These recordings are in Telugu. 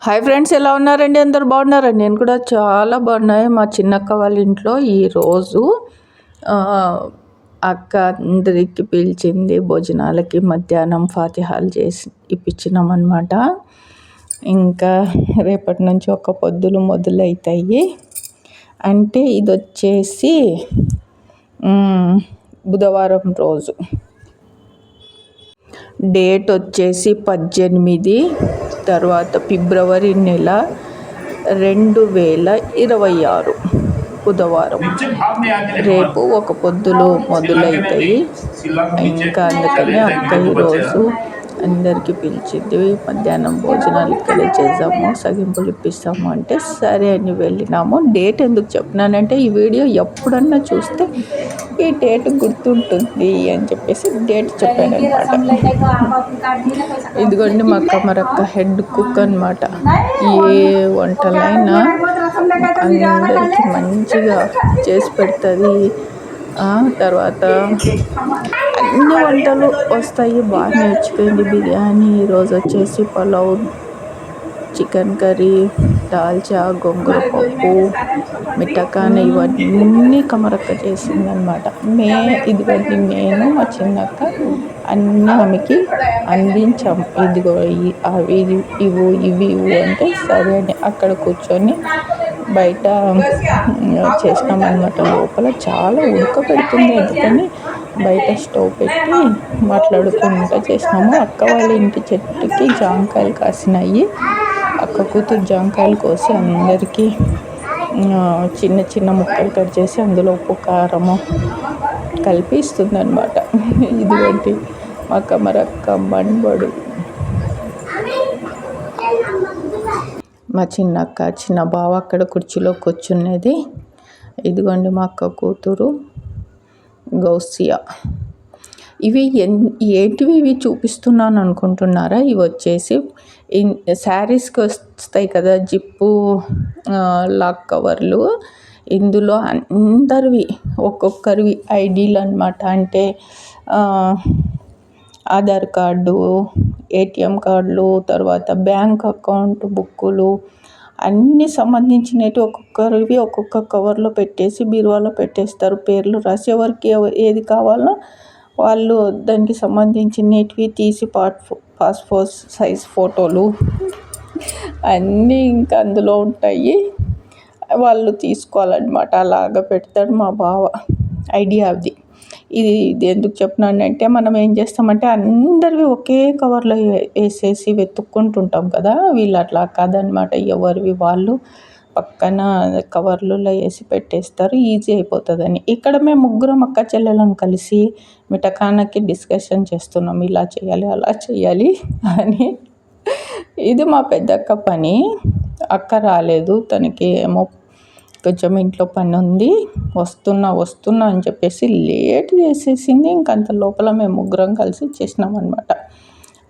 హాయ్ ఫ్రెండ్స్, ఎలా ఉన్నారండి? అందరు బాగున్నారండి? నేను కూడా చాలా బాగున్నాయి. మా చిన్నక్క వాళ్ళ ఇంట్లో ఈరోజు అక్క అందరికి పిలిచింది భోజనాలకి. మధ్యాహ్నం ఫాతిహాలు చేసి ఇప్పించినామన్నమాట. ఇంకా రేపటి నుంచి ఒక పొద్దులు మొదలవుతాయి. అంటే ఇది వచ్చేసి బుధవారం రోజు. డేట్ వచ్చేసి 18 తర్వాత ఫిబ్రవరి నెల 2026 బుధవారం. రేపు ఒక పొద్దులు మొదలవుతాయి. ఇంకా అందుకని అక్క ఈరోజు అందరికీ పిలిచింది. మధ్యాహ్నం భోజనాలు ఇక్కడే చేద్దాము, సగింపులు ఇప్పిస్తాము అంటే సరే అని వెళ్ళినాము. డేట్ ఎందుకు చెప్పినానంటే ఈ వీడియో ఎప్పుడన్నా చూస్తే ఈ డేట్ గుర్తుంటుంది అని చెప్పేసి డేట్ చెప్పాను అనమాట. ఇదిగోండి మా కమరక్క హెడ్ కుక్ అనమాట. ఏ వంటలైనా అందరికీ మంచిగా చేసి పెడుతుంది. తర్వాత అన్ని వంటలు వస్తాయి, బాగా నేర్చుకుంది. బిర్యానీ, ఈరోజు వచ్చేసి పలావ్, చికెన్ కర్రీ, దాల్చా, గోంగూర పప్పు, మిఠకాన ఇవన్నీ కమరక్క చేసిందనమాట. ఇదిగోండి నేను మా చిన్నక్క అన్నీ ఆమెకి అందించాము. ఇదిగో అవి ఇవి అంటే సరే అని అక్కడ కూర్చొని బయట చేసినామన్నమాట. లోపల చాలా ఉడకపెడుతుంది, అందుకని బయట స్టవ్ పెట్టి మాట్లాడుకుంటూ చేసినాము. అక్క వాళ్ళ ఇంటి చెట్టుకి జాంకాయలు కాసినాయి. అక్క కూతురు జాంకాయలు కోసి అందరికీ చిన్న చిన్న ముక్కలు కట్ చేసి అందులో ఉప్పు కారము కలిపి ఇస్తుంది అనమాట. ఇదిగోండి మా కమరక్క మన్బడు. మా చిన్నక్క చిన్న బావ అక్కడ కుర్చీలో కూర్చున్నది. ఇదిగోండి మా అక్క కూతురు గౌసియా. ఇవి ఏంటివి ఇవి చూపిస్తున్నాను అనుకుంటున్నారా? ఇవి వచ్చేసి శారీస్కి వస్తాయి కదా జిప్పు లాక్ కవర్లు. ఇందులో అందరివి ఒక్కొక్కరివి ఐడీలు అనమాట. అంటే ఆధార్ కార్డు, ఏటీఎం కార్డులు, తర్వాత బ్యాంక్ అకౌంట్ బుక్కులు అన్నీ సంబంధించినవి ఒక్కొక్కరివి ఒక్కొక్క కవర్లో పెట్టేసి బీరువాలో పెట్టేస్తారు. పేర్లు రాసి ఎవరికి ఏది కావాలో వాళ్ళు దానికి సంబంధించినవి తీసి పాస్పోర్ట్ సైజ్ ఫోటోలు అన్నీ ఇంకా అందులో ఉంటాయి. వాళ్ళు తీసుకోవాలన్నమాట. అలాగ పెడతాడు మా బావ. ఐడియా అది. ఇది ఎందుకు చెప్తున్నానంటే మనం ఏం చేస్తామంటే అందరివి ఒకే కవర్లో వేసేసి వెతుక్కుంటుంటాం కదా. వీళ్ళు అట్లా కాదనమాట. ఎవరివి వాళ్ళు పక్కన కవర్లలో వేసి పెట్టేస్తారు, ఈజీ అయిపోతుందని. ఇక్కడ మేము ముగ్గురం అక్క చెల్లెలను కలిసి మిఠకానకి డిస్కషన్ చేస్తున్నాం, ఇలా చేయాలి అలా చేయాలి అని. ఇది మా పెద్దక్క పని. అక్క రాలేదు, తనకి ఏమో కొంచెం ఇంట్లో పని ఉంది, వస్తున్నా అని చెప్పేసి లేట్ చేసేసింది. ఇంకంత లోపల మేము ముగ్గురం కలిసి చేసినాం అనమాట.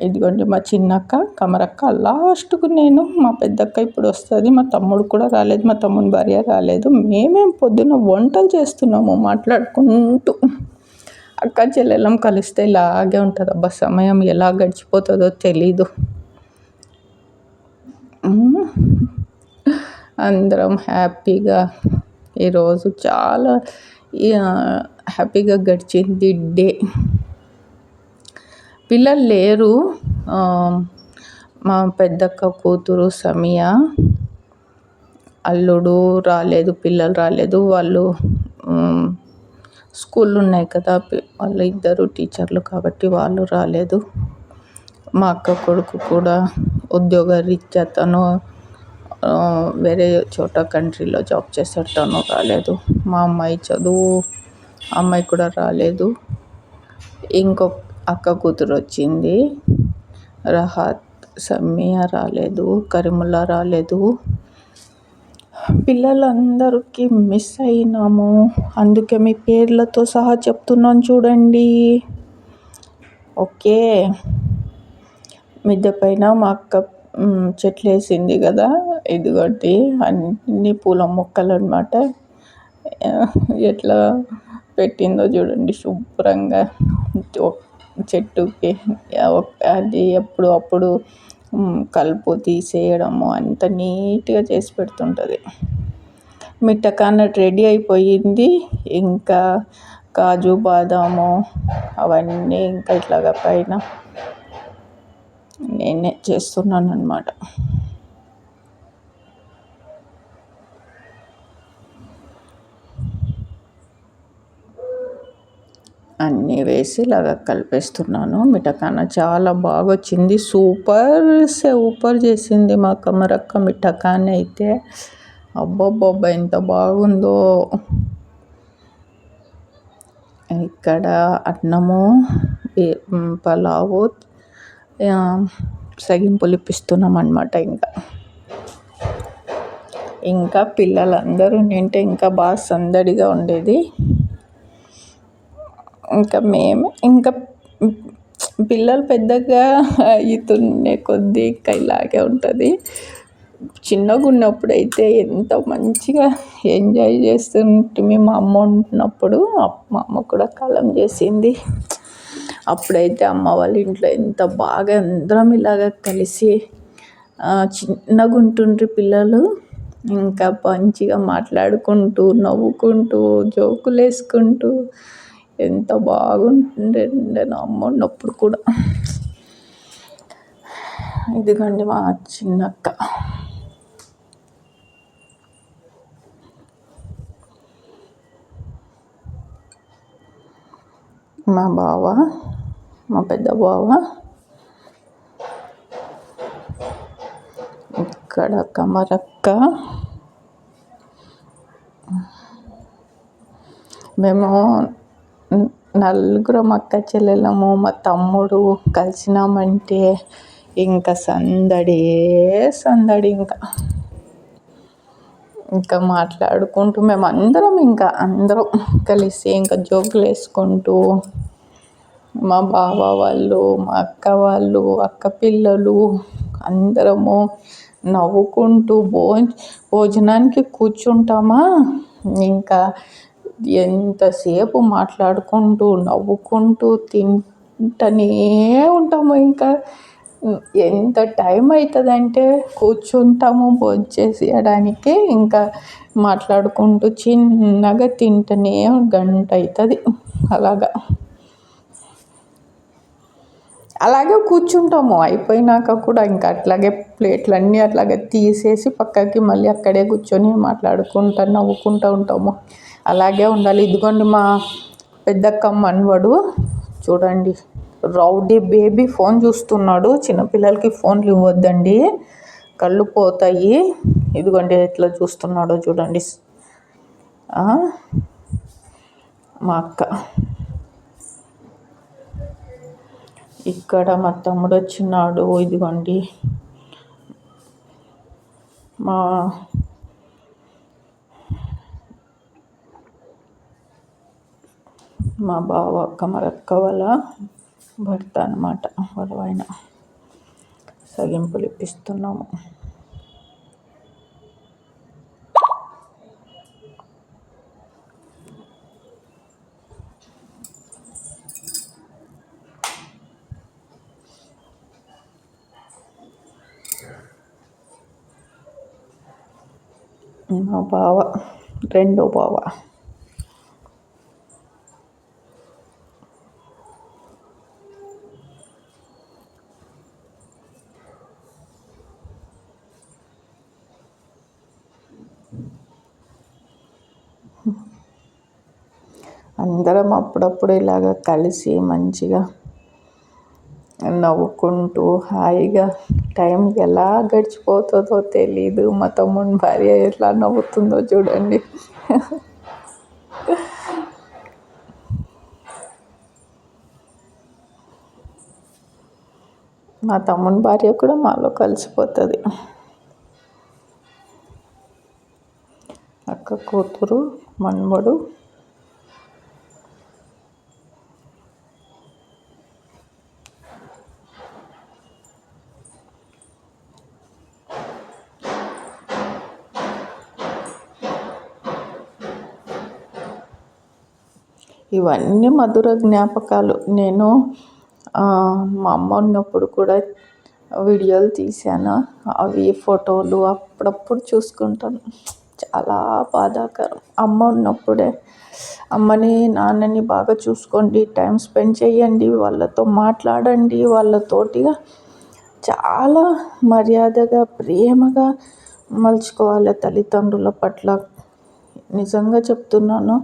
ఇదిగోండి మా చిన్నక్క కమరక్క, లాస్ట్కు నేను, మా పెద్దక్క ఇప్పుడు వస్తుంది. మా తమ్ముడు కూడా రాలేదు, మా తమ్ముని భార్య రాలేదు. మేమేం పొద్దున్న వంటలు చేస్తున్నాము మాట్లాడుకుంటూ. అక్క చెల్లెలం కలిస్తే ఇలాగే ఉంటుంది. అబ్బా, సమయం ఎలా గడిచిపోతుందో తెలీదు. అందరం హ్యాపీగా ఈరోజు చాలా హ్యాపీగా గడిచింది డే. పిల్లలు లేరు. మా పెద్దక్క కూతురు సమియా, అల్లుడు రాలేదు, పిల్లలు రాలేదు. వాళ్ళు స్కూళ్ళు ఉన్నాయి కదా, వాళ్ళు ఇద్దరు టీచర్లు కాబట్టి వాళ్ళు రాలేదు. మా అక్క కొడుకు కూడా ఉద్యోగ రీత్యా తను వేరే చోట కంట్రీలో జాబ్ చేస్తాడు, తను రాలేదు. మా అమ్మాయి చదువు అమ్మాయి కూడా రాలేదు. ఇంకొక అక్క కూతురు వచ్చింది, రహాత్. సమియా రాలేదు, కరీముల్లా రాలేదు. పిల్లలందరికీ మిస్ అయినాము. అందుకే మీ పేర్లతో సహా చెప్తున్నాను చూడండి. ఓకే. మిద్దె పైన మా అక్క చెట్లు వేసింది కదా, ఇదిగోటి అన్ని పూల మొక్కలు అనమాట. ఎట్లా పెట్టిందో చూడండి శుభ్రంగా చెట్టుకి. అది అప్పుడు కలుపు తీసేయడము అంత నీట్గా చేసి పెడుతుంటుంది. మిట్టకానట్ రెడీ అయిపోయింది. ఇంకా కాజు బాదాము అవన్నీ ఇంకా ఇట్లాగా పైన నేనే చేస్తున్నాను అన్నమాట. అన్నీ వేసి ఇలాగా కలిపేస్తున్నాను. మిఠాఖానా చాలా బాగా వచ్చింది. సూపర్ చేసింది మా కమరక్క మిఠాఖానా అయితే. అబ్బబ్బబ్బా ఎంత బాగుందో. ఇక్కడ అన్నము, పలావు, సగిం పులిపిస్తున్నాం అన్నమాట. ఇంకా పిల్లలందరూ నింటే ఇంకా బాగా సందడిగా ఉండేది. ఇంకా పిల్లలు పెద్దగా అవుతున్నే కొద్దీ ఇంకా ఇలాగే ఉంటుంది. చిన్నగా ఉన్నప్పుడు అయితే ఎంత మంచిగా ఎంజాయ్ చేస్తుంటిమి. మా అమ్మ ఉన్నప్పుడు మా అమ్మ కూడా కాలం చేసింది. అప్పుడైతే అమ్మ వాళ్ళ ఇంట్లో ఎంత బాగా అందరం ఇలాగ కలిసి చిన్నగా ఉంటుండ్రి పిల్లలు. ఇంకా మంచిగా మాట్లాడుకుంటూ నవ్వుకుంటూ జోకులు వేసుకుంటూ ఎంత బాగుంటుండే నా అమ్మ ఉన్నప్పుడు కూడా. ఇదిగోండి మా చిన్నక్క. మా బావ, మా పెద్ద బావ. ఇక్కడ కమరక్క. మేము నలుగురం అక్క చెల్లెళ్ళము. మా తమ్ముడు కలిసినామంటే ఇంకా సందడి. ఇంకా మాట్లాడుకుంటూ మేము అందరం కలిసి ఇంకా జోకులు వేసుకుంటూ మా బావ వాళ్ళు, మా అక్క వాళ్ళు, అక్క పిల్లలు అందరము నవ్వుకుంటూ భోజనానికి కూర్చుంటామా. ఇంకా ఎంతసేపు మాట్లాడుకుంటూ నవ్వుకుంటూ తింటూనే ఉంటాము. ఇంకా ఎంత టైం అవుతుందంటే కూర్చుంటాము భోంచేసేయడానికి. ఇంకా మాట్లాడుకుంటూ చిన్నగా తింటూనే గంట అవుతుంది. అలాగే కూర్చుంటాము. అయిపోయినాక కూడా ఇంకా అట్లాగే ప్లేట్లన్నీ అట్లాగే తీసేసి పక్కకి మళ్ళీ అక్కడే కూర్చొని మాట్లాడుకుంటూ నవ్వుకుంటూ ఉంటాము. అలాగే ఉండాలి. ఇదిగోండి మా పెద్దక్క మనవడు చూడండి, రౌడీ బేబీ ఫోన్ చూస్తున్నాడు. చిన్నపిల్లలకి ఫోన్లు ఇవ్వద్దండి, కళ్ళు పోతాయి. ఇదిగోండి ఎట్లా చూస్తున్నాడో చూడండి. మా అక్క. ఇక్కడ మా తమ్ముడు వచ్చినాడు. ఇదిగోండి మా బావ కమరక్క వాళ్ళ భర్త అన్నమాట. వాళ్ళ ఆయన సగింపులు ఇప్పిస్తున్నాము. మా బావ, రెండో బావ. అందరం అప్పుడప్పుడు ఇలాగ కలిసి మంచిగా నవ్వుకుంటూ హాయిగా టైం ఎలా గడిచిపోతుందో తెలీదు. మా తమ్ముని భార్య ఎట్లా నవ్వుతుందో చూడండి. మా తమ్ముని భార్య కూడా మాలో కలిసిపోతుంది. అక్క కూతురు, మనవడు. ఇవన్నీ మధుర జ్ఞాపకాలు. నేను మా అమ్మ ఉన్నప్పుడు కూడా వీడియోలు తీశాను. అవి ఫోటోలు అప్పుడప్పుడు చూసుకుంటాను. చాలా బాధాకరం. అమ్మ ఉన్నప్పుడే అమ్మని నాన్నని బాగా చూసుకోండి, టైం స్పెండ్ చేయండి, వాళ్ళతో మాట్లాడండి, వాళ్ళతోటిగా చాలా మర్యాదగా ప్రేమగా మలుచుకోవాలి తల్లిదండ్రుల పట్ల. నిజంగా చెప్తున్నాను.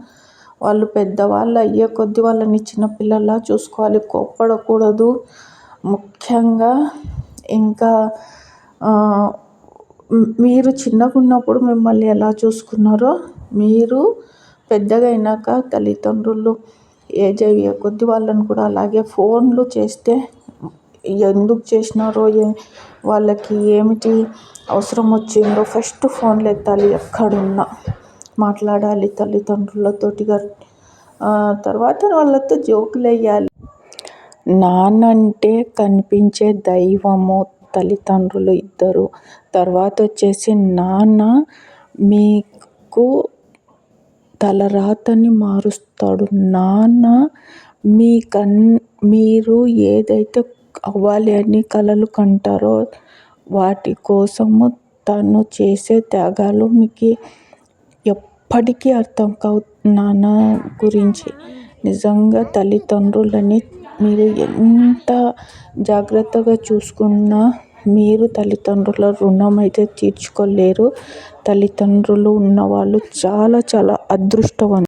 వాళ్ళు పెద్దవాళ్ళు అయ్యే కొద్దీ వాళ్ళని చిన్నపిల్లల్లా చూసుకోవాలి, కోప్పడకూడదు. ముఖ్యంగా ఇంకా మీరు చిన్నగా ఉన్నప్పుడు మిమ్మల్ని ఎలా చూసుకున్నారో మీరు పెద్దగా అయినాక తల్లిదండ్రులు ఏజ్ అయ్యే కొద్దీ వాళ్ళని కూడా అలాగే ఫోన్లు చేస్తే ఎందుకు చేసినారో వాళ్ళకి ఏమిటి అవసరం వచ్చిందో ఫస్ట్ ఫోన్లు ఎత్తాలి, ఎక్కడున్నా మాట్లాడాలి తల్లిదండ్రులతోటిగా. తర్వాత వాళ్ళతో జోకులు వేయాలి. నాన్న అంటే కనిపించే దైవము తల్లిదండ్రులు ఇద్దరు. తర్వాత వచ్చేసి నాన్న మీకు తలరాతని మారుస్తాడు. నాన్న మీరు ఏదైతే అవ్వాలి అని కలలు కంటారో వాటి కోసము తను చేసే త్యాగాలు మీకు ఎప్పటికీ అర్థం కావు. నాన్న గురించి నిజంగా తల్లిదండ్రులని మీరు ఎంత జాగ్రత్తగా చూసుకున్నా మీరు తల్లిదండ్రుల రుణం అయితే తీర్చుకోలేరు. తల్లిదండ్రులు ఉన్నవాళ్ళు చాలా చాలా అదృష్టవంతులు.